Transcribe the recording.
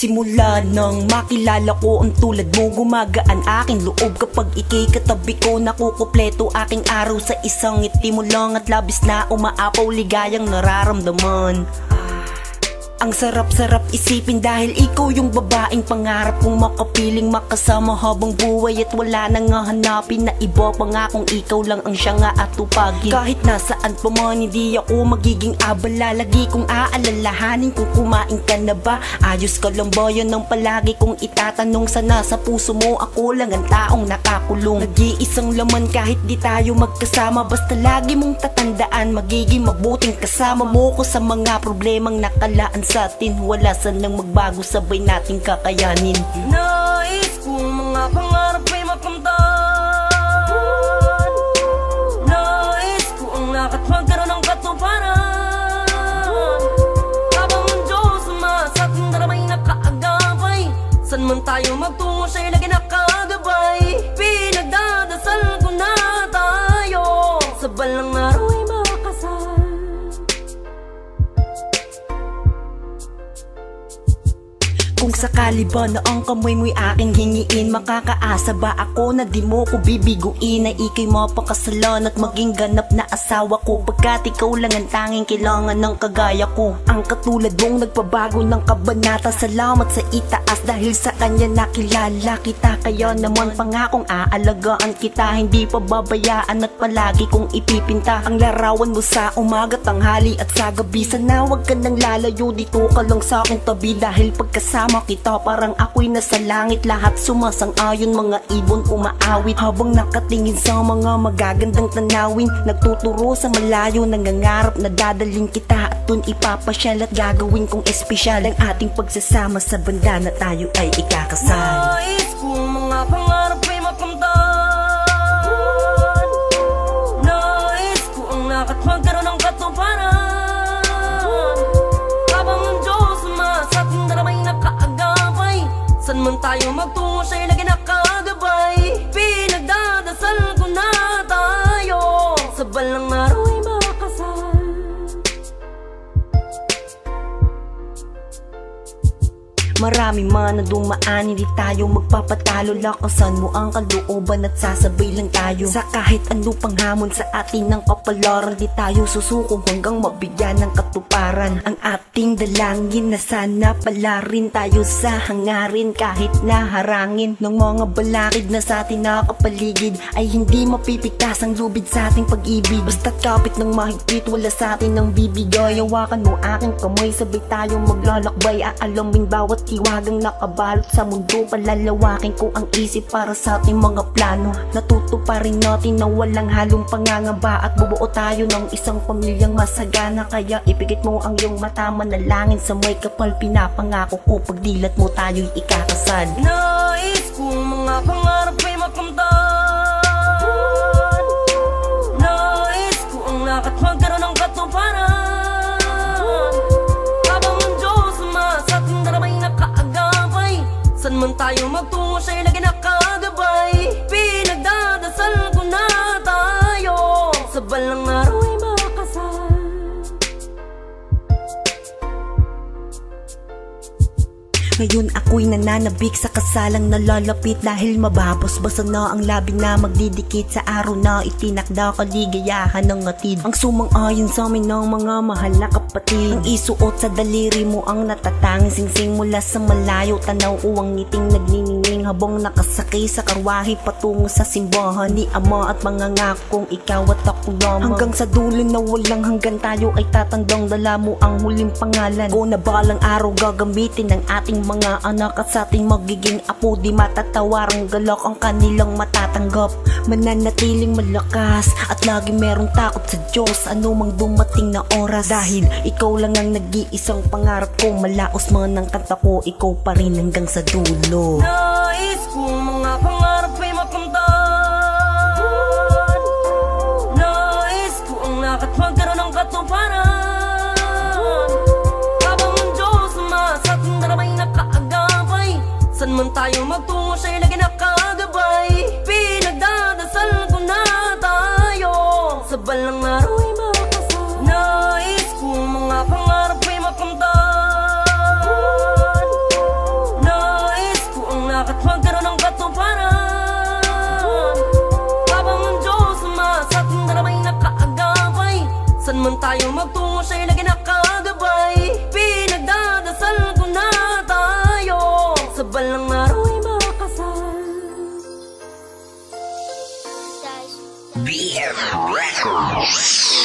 Simula nang makilala ko ang tulad mo, gumagaan aking loob kapag ika'y katabi ko. Nakukumpleto aking araw sa isang ngiti mo lang at labis na umaapaw ligayang nararamdaman. Ang sarap-sarap isipin dahil ikaw yung babaeng pangarap kong makapiling makasama habang buhay. At wala nang hahanapin na iba pa nga kung ikaw lang ang siya nga atupagin. Kahit nasaan pa man hindi ako magiging abala, lagi kong aalalahanin kung kumain ka na ba, ayos ka lang ba, yan ang palagi kong itatanong. Sana sa puso mo ako lang ang taong nakakulong. Nag-iisang laman kahit di tayo magkasama, basta lagi mong tatandaan magiging mabuting kasama mo ko sa mga problemang nakalaan sa atin. Wala sanang magbago, sabay nating kakayanin. Nais kong mga pangarap ay makamtan. Nais ko ang lakat magkaroon ng katuparan. Habang ang Diyos sa ating daramay nakaagapay, san man tayo magtungo siya'y lagi nakagabay. Pinagdadasal ko na tayo sa balang araw ay makasal. Kung sakali ba na ang kamay mo'y aking hingiin, makakaasa ba ako na di mo ko bibiguin, na ika'y mapakasalan at maging ganap na asawa ko, pagkat ikaw lang ang tanging kailangan ng kagaya ko. Ang katulad mong nagpabago ng kabanata, salamat sa itaas dahil sa kanya nakilala kita. Kaya naman pangakong aalagaan kita, hindi pababayaan at palagi kong ipipinta ang larawan mo sa umaga, tanghali at sa gabi. Sana wag ka nang lalayo, dito ka lang sa aking tabi, dahil pagkasama kita parang ako'y nasa langit. Lahat sumasang-ayon, mga ibon umaawit habang nakatingin sa mga magagandang tanawin. Nagtuturo sa malayo, nangangarap na dadaling kita at dun ipapasyal at gagawin kong espesyal ang ating pagsasama sa banda na tayo ay ikakasal. Nais kong mga pangarap ay makamtan. Nais ko ang lakat magkaroon ng katuparan. Habang ang Diyos sa ating daramay nakaagapay, san man tayo magtungo siya'y lagi nakagabay. Pinagdadasal ko na tayo sa balang araw ay makasal. Marami man na dumaan, hindi tayo magpapatalo. Lakasan mo ang kalooban at sasabay lang tayo sa kahit ano pang hamon sa atin ng kapalaran. Di tayo susukong hanggang mabigyan ng katuparan ang ating dalangin, na sana pala rin tayo sa hangarin. Kahit naharangin ng mga balakid na sa atin nakapaligid, ay hindi mapipigtas ang lubid sa ating pag-ibig. Basta't kapit ng mahigpit, wala sa atin ng bibigay. Hawakan mo aking kamay, sabay tayong maglalakbay. Aalamin bawat hiwagang nakabalot sa mundo, palalawakin ko ang isip para sa ating mga plano. Natutuparin natin na walang halong pangangamba at bubuo tayo ng isang pamilyang masagana. Kaya ipikit mo ang iyong mata, manalangin sa may kapal. Pinapangako ko pagdilat mo tayo'y ikakasal. Nais kong mga pangarap ay makamtan. Nais ko ang lakat magkaroon ng katuparan. San man tayo magtungo siya'y lagi nakagabay. Pinagdadasal ko na tayo sa balang araw ay makasal. Ngayon ako'y nananabik sa kasalang nalalapit, dahil mababasbasa na ang labi na magdidikit sa araw na itinakda, kaligayahan ng atid. Ang sumang-ayon sa amin ng mga mahal na kapatid, ang isuot sa daliri mo ang natatanging singsing mula sa malayo. Tanaw ko ang ngiting nagniningning habang nakasakay sa karwahe patungo sa simbahan ni Ama, at mga ngakong ikaw at ako lamang. Hanggang sa dulo na walang hanggan tayo ay tatandang, dala mo ang huling pangalan ko na balang araw gagamitin ng ating mga anak at sa ating magiging apo. Di matatawarang galak ang kanilang matatanggap, mananatiling malakas at lagi merong takot sa Diyos anumang dumating na oras. Dahil ikaw lang ang nag-iisang pangarap ko, malaos man ang kanta ko, ikaw pa rin hanggang sa dulo. Nais kong mga pangarap ay makamtan. Nais ko ang lakat magkaroon ng katuparan. San man tayo magtungo siya'y lagi nakagabay. Pinagdadasal ko na tayo sa balang araw ay makasal. Nais kong mga pangarap ay makamtan. tayo magtungo, siya'y lagi nakagabay. Pinagdadasal ko na tayo sa balang araw ay makasal. BM Records.